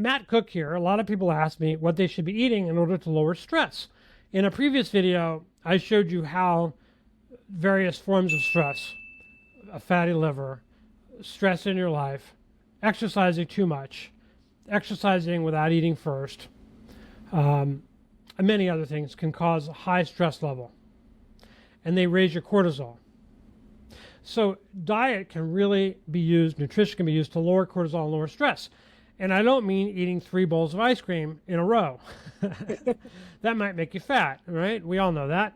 Matt Cook here. A lot of people ask me what they should be eating in order to lower stress. In a previous video, I showed you how various forms of stress, a fatty liver, stress in your life, exercising too much, exercising without eating first, and many other things can cause a high stress level. And they raise your cortisol. So diet can really be used, nutrition can be used to lower cortisol and lower stress. And I don't mean eating 3 bowls of ice cream in a row. That might make you fat, right? We all know that.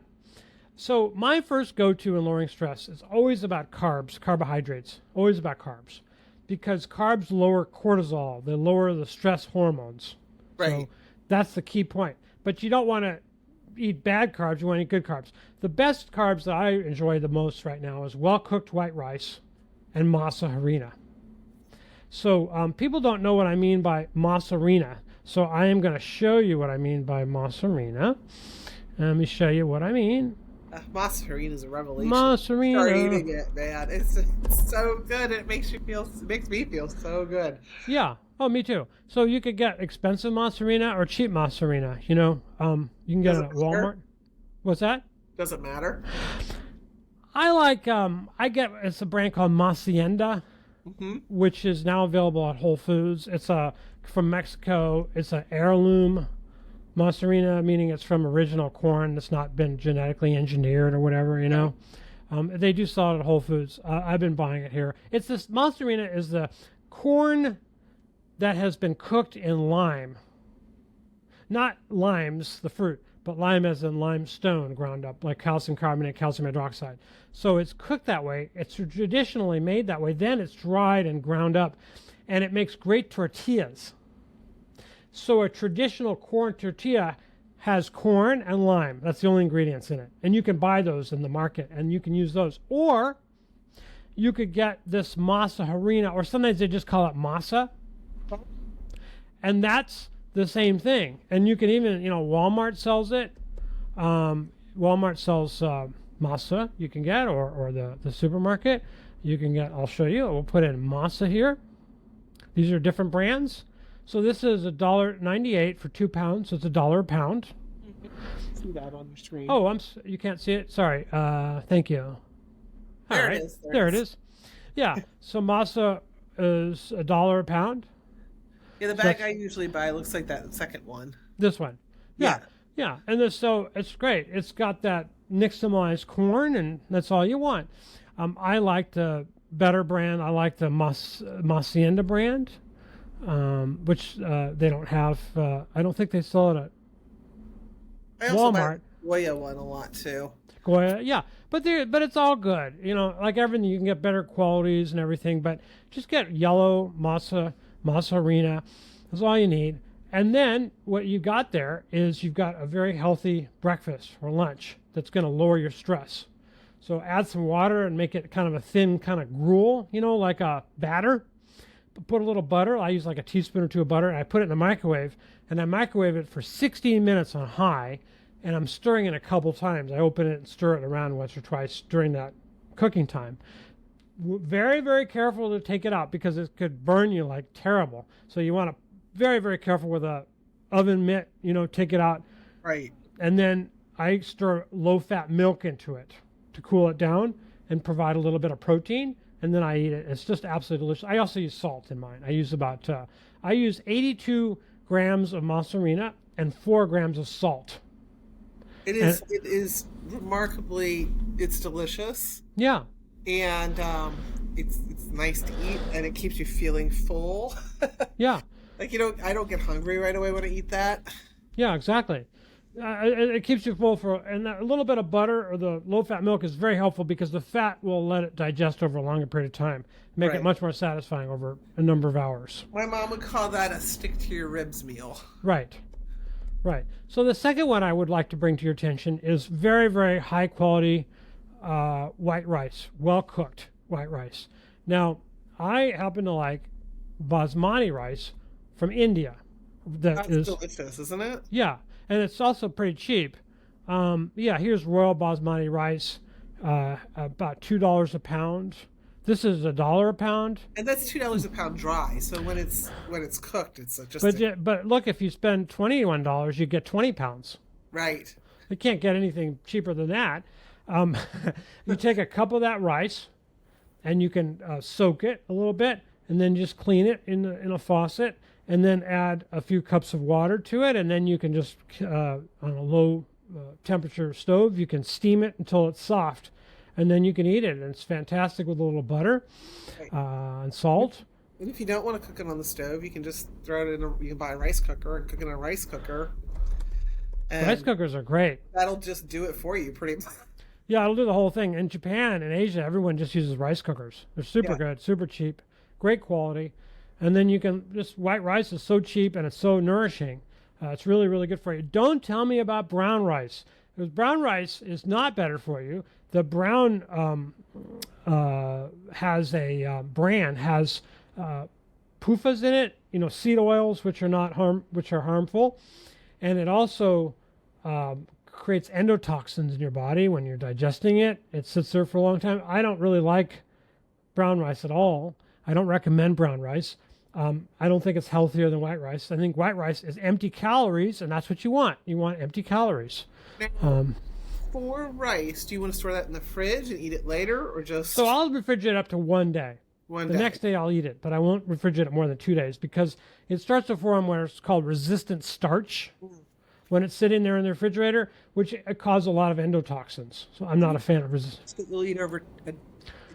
So my first go-to in lowering stress is always about carbs, carbohydrates, always about carbs. Because carbs lower cortisol, they lower the stress hormones. Right. So that's the key point. But you don't want to eat bad carbs, you want to eat good carbs. The best carbs that I enjoy the most right now is well-cooked white rice and masa harina. So people don't know what I mean by masa harina. So I am going to show you what I mean by masa harina. Let me show you what I mean. Masa harina is a revelation. Masa harina. Start eating it, man. It's so good. It makes me feel so good. Yeah. Oh, me too. So you could get expensive masa harina or cheap masa harina. You know, you can get it at Walmart. What's that? Does it matter? I like. It's a brand called Macienda. Mm-hmm. Which is now available at Whole Foods. It's from Mexico. It's an heirloom masa harina, meaning it's from original corn that's not been genetically engineered or whatever, you know. They do sell it at Whole Foods. I've been buying it here. It's this masa harina is the corn that has been cooked in lime. Not limes, the fruit, but lime as in limestone ground up, like calcium carbonate, calcium hydroxide. So it's cooked that way. It's traditionally made that way. Then it's dried and ground up, and it makes great tortillas. So a traditional corn tortilla has corn and lime. That's the only ingredients in it. And you can buy those in the market, and you can use those. Or you could get this masa harina, or sometimes they just call it masa. And that's the same thing. And you can even, Walmart sells it. Walmart sells masa you can get, or the supermarket. You can get, I'll show you. We'll put in masa here. These are different brands. So this is $1.98 for 2 pounds. So it's $1 a pound. See that on your screen. Oh, you can't see it? Sorry. Thank you. There it is. There it is. Yeah. So masa is $1 a pound. Yeah, the bag I usually buy looks like that second one. This one. Yeah. And so it's great. It's got that nixtamalized corn, and that's all you want. I like the better brand. I like the Macienda brand, which they don't have. I don't think they sell it at I also Walmart. buy the Goya one a lot too. Goya, yeah, but it's all good. Like everything, you can get better qualities and everything, but just get yellow masa harina. That's all you need. And then what you got there is you've got a very healthy breakfast or lunch that's going to lower your stress. So add some water and make it kind of a thin kind of gruel, like a batter. Put a little butter. I use like a teaspoon or two of butter, and I put it in the microwave, and I microwave it for 16 minutes on high, and I'm stirring it a couple times. I open it and stir it around once or twice during that cooking time. Very, very careful to take it out because it could burn you like terrible. So you want to very, very careful with a oven mitt, take it out. Right. And then I stir low-fat milk into it to cool it down and provide a little bit of protein, and then I eat it. It's just absolutely delicious. I also use salt in mine. I use 82 grams of masa harina and 4 grams of salt. It is remarkably, it's delicious. Yeah. And it's nice to eat, and it keeps you feeling full. Yeah. Like, I don't get hungry right away when I eat that. Yeah, exactly. It keeps you full and a little bit of butter or the low-fat milk is very helpful because the fat will let it digest over a longer period of time, make it much more satisfying over a number of hours. My mom would call that a stick-to-your-ribs meal. Right. So the second one I would like to bring to your attention is very, very high-quality white rice, well-cooked white rice. Now, I happen to like basmati rice from India. That's delicious, isn't it? Yeah, and it's also pretty cheap. Here's Royal Basmati rice, about $2 a pound. This is $1 a pound. And that's $2 a pound dry. So when it's cooked, it's just But look, if you spend $21, you get 20 pounds. right. You can't get anything cheaper than that. Um, you take a cup of that rice, and you can soak it a little bit, and then just clean it in a faucet, and then add a few cups of water to it, and then you can just on a low temperature stove, you can steam it until it's soft, and then you can eat it, and it's fantastic with a little butter and salt. And if you don't want to cook it on the stove, you can just throw it in. You can buy a rice cooker and cook it in a rice cooker. And Rice cookers are great. that'll just do it for you, pretty much. Yeah, it'll do the whole thing. In Japan and Asia, everyone just uses rice cookers. They're super good, super cheap, great quality. And then you can just, white rice is so cheap and it's so nourishing. It's really, really good for you. Don't tell me about brown rice, because brown rice is not better for you. The brown has a brand, has PUFAs in it, seed oils, which are harmful. And it also creates endotoxins in your body when you're digesting it. It sits there for a long time. I don't really like brown rice at all. I don't recommend brown rice. I don't think it's healthier than white rice. I think white rice is empty calories, and that's what you want. You want empty calories. Now, for rice, do you want to store that in the fridge and eat it later, or just So I'll refrigerate up to 1 day. one The day? next day I'll eat it, but I won't refrigerate it more than 2 days, because it starts to form what is called resistant starch when it's sitting there in the refrigerator, which causes a lot of endotoxins. So I'm not a fan of resistance. So you'll eat over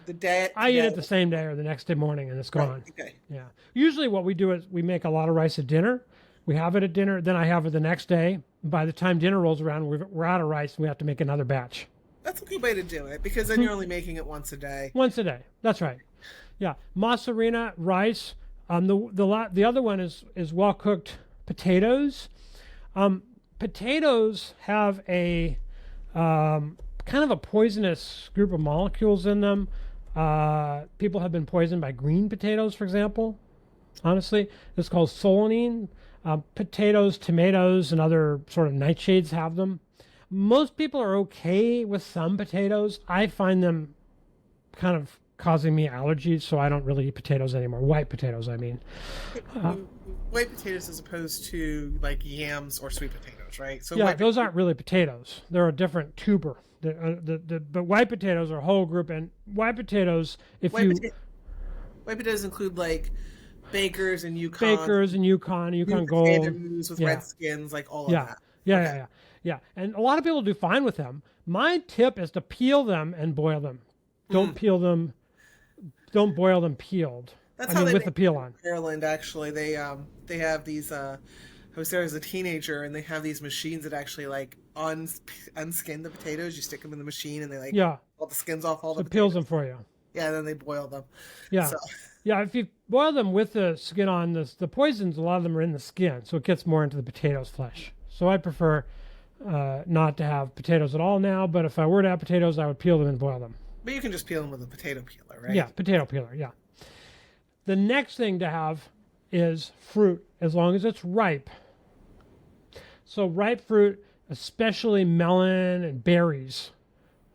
the day. I eat it the same day or the next day morning, and it's gone. Okay. Yeah. Usually what we do is we make a lot of rice at dinner. We have it at dinner, then I have it the next day. By the time dinner rolls around, we're out of rice, and we have to make another batch. That's a good way to do it, because then you're only making it once a day. Once a day. That's right. Yeah. Mozzarella, rice. The other one is well cooked potatoes. Potatoes have a kind of a poisonous group of molecules in them. People have been poisoned by green potatoes, for example. Honestly, it's called solanine. Potatoes, tomatoes, and other sort of nightshades have them. Most people are okay with some potatoes. I find them kind of causing me allergies, so I don't really eat potatoes anymore. White potatoes, I mean. White potatoes as opposed to like yams or sweet potatoes, right? So Yeah, those aren't really potatoes. They're a different tuber. But white potatoes are a whole group, and white potatoes, white potatoes include like Bakers and Yukon Gold, potatoes with red skins, like all of that. Yeah. And a lot of people do fine with them. My tip is to peel them and boil them. Don't peel them. Don't boil them peeled. That's how they with make the peel on. Maryland, actually, they have these. I was there as a teenager, and they have these machines that actually like unskin the potatoes. You stick them in the machine, and they like all the skins off all the. It peels them for you. Yeah, and then they boil them. Yeah. So. Yeah, if you boil them with the skin on, the poisons, a lot of them are in the skin, so it gets more into the potato's flesh. So I prefer not to have potatoes at all now, but if I were to have potatoes, I would peel them and boil them. But you can just peel them with a potato peeler, right? Yeah, potato peeler, yeah. The next thing to have is fruit, as long as it's ripe. So ripe fruit, especially melon and berries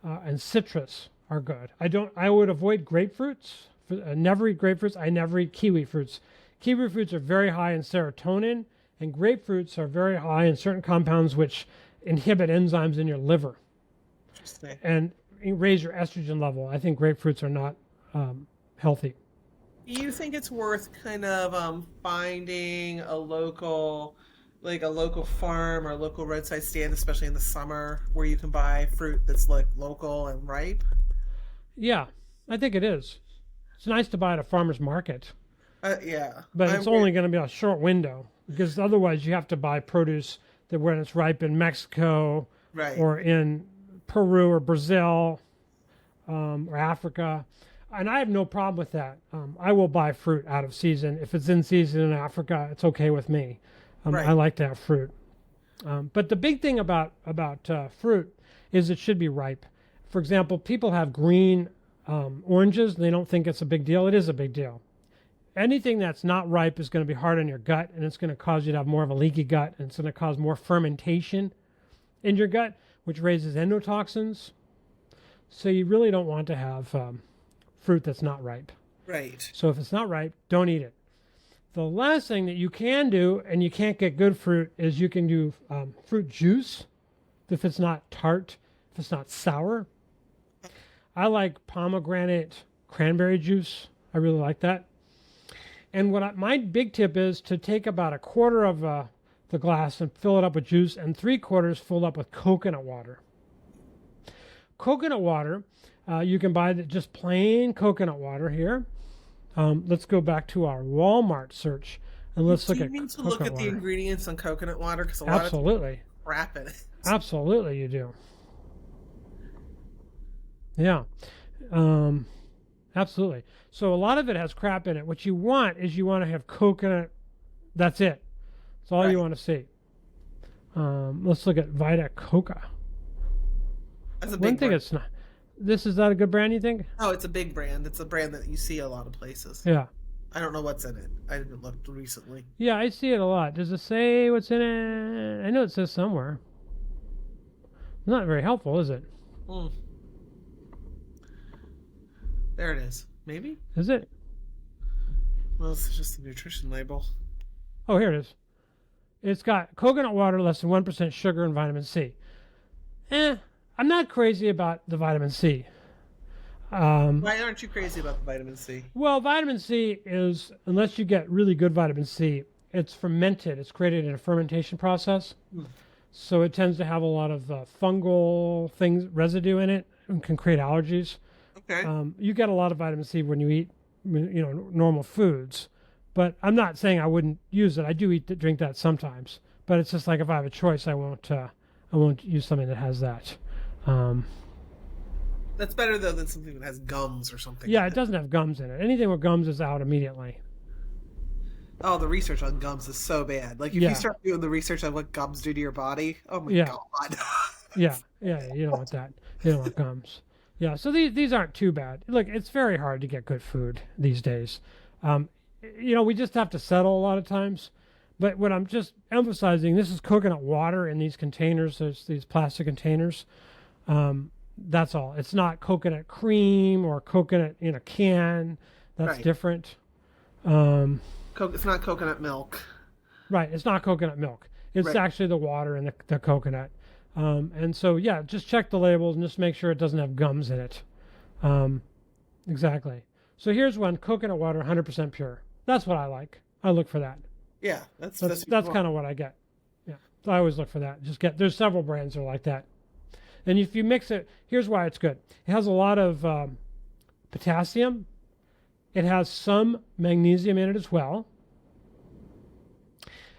and citrus, are good. I would avoid grapefruits. I never eat grapefruits. I never eat kiwi fruits. Kiwi fruits are very high in serotonin, and grapefruits are very high in certain compounds which inhibit enzymes in your liver Interesting. and raise your estrogen level. I think grapefruits are not healthy. Do you think it's worth kind of finding a local farm or a local roadside stand, especially in the summer, where you can buy fruit that's like local and ripe? Yeah, I think it is. It's nice to buy at a farmer's market. Yeah. But it's only going to be a short window, because otherwise you have to buy produce that when it's ripe in Mexico or in Peru or Brazil or Africa. And I have no problem with that. I will buy fruit out of season. If it's in season in Africa, it's okay with me. I like to have fruit. But the big thing about fruit is it should be ripe. For example, people have green oranges, and they don't think it's a big deal. It is a big deal. Anything that's not ripe is going to be hard on your gut, and it's going to cause you to have more of a leaky gut, and it's going to cause more fermentation in your gut, which raises endotoxins. So you really don't want to have fruit that's not ripe. Right. So if it's not ripe, don't eat it. The last thing that you can do, and you can't get good fruit, is you can do fruit juice if it's not tart, if it's not sour. I like pomegranate cranberry juice. I really like that. And my big tip is to take about a quarter of the glass and fill it up with juice, and 3/4 filled up with coconut water. Coconut water, you can buy just plain coconut water here. Let's go back to our Walmart search and let's look at you need to coconut look at water. the ingredients on coconut water because a lot Absolutely. of crap in it. Absolutely, you do. Yeah, absolutely. So a lot of it has crap in it. What you want is you want to have coconut. That's it. That's all you Right. want to see. Let's look at Vita Coca. That's a One big thing brand. it's not. This is not a good brand, you think? Oh, it's a big brand. It's a brand that you see a lot of places. Yeah. I don't know what's in it. I didn't look recently. Yeah, I see it a lot. Does it say what's in it? I know it says somewhere. Not very helpful, is it? Hmm. There it is. Maybe? Is it? Well, it's just a nutrition label. Oh, here it is. It's got coconut water, less than 1% sugar, and vitamin C. I'm not crazy about the vitamin C. Why aren't you crazy about the vitamin C? Well, vitamin C is, unless you get really good vitamin C, it's fermented. It's created in a fermentation process. So it tends to have a lot of fungal things, residue in it, and can create allergies. Okay. You get a lot of vitamin C when you eat, normal foods. But I'm not saying I wouldn't use it. I do drink that sometimes. But it's just like if I have a choice, I won't use something that has that. That's better though than something that has gums or something. Yeah, it doesn't have gums in it. Anything with gums is out immediately. Oh, the research on gums is so bad. Like if Yeah. you start doing the research on what gums do to your body, oh my Yeah. god. Yeah, you don't want that. You don't want gums. Yeah, so these aren't too bad. Look, it's very hard to get good food these days. We just have to settle a lot of times. But what I'm just emphasizing, this is coconut water in these containers. There's these plastic containers. That's all. It's not coconut cream or coconut in a can. That's Right. different. It's not coconut milk. Right, it's not coconut milk. It's Right. actually the water and the coconut. And so, yeah, just check the labels and just make sure it doesn't have gums in it. Exactly. So here's one, coconut water, 100% pure. That's what I like. I look for that. Yeah, that's That's kind of what I get. Yeah, so I always look for that. There's several brands that are like that. And if you mix it, here's why it's good. It has a lot of potassium. It has some magnesium in it as well.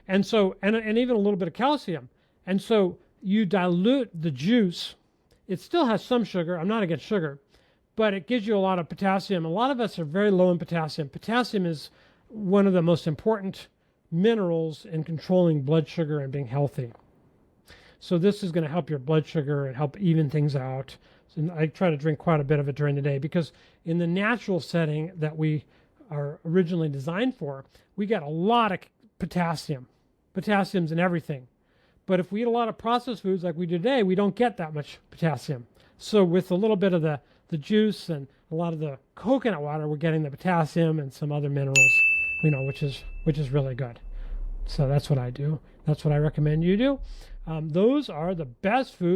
And so, and even a little bit of calcium. And so you dilute the juice. It still has some sugar. I'm not against sugar, but it gives you a lot of potassium. A lot of us are very low in potassium. Potassium is one of the most important minerals in controlling blood sugar and being healthy. So this is going to help your blood sugar and help even things out. And I try to drink quite a bit of it during the day because in the natural setting that we are originally designed for, we get a lot of potassium. Potassium's in everything. But if we eat a lot of processed foods like we do today, we don't get that much potassium. So with a little bit of the juice and a lot of the coconut water, we're getting the potassium and some other minerals, which is really good. So that's what I do. That's what I recommend you do. Those are the best foods.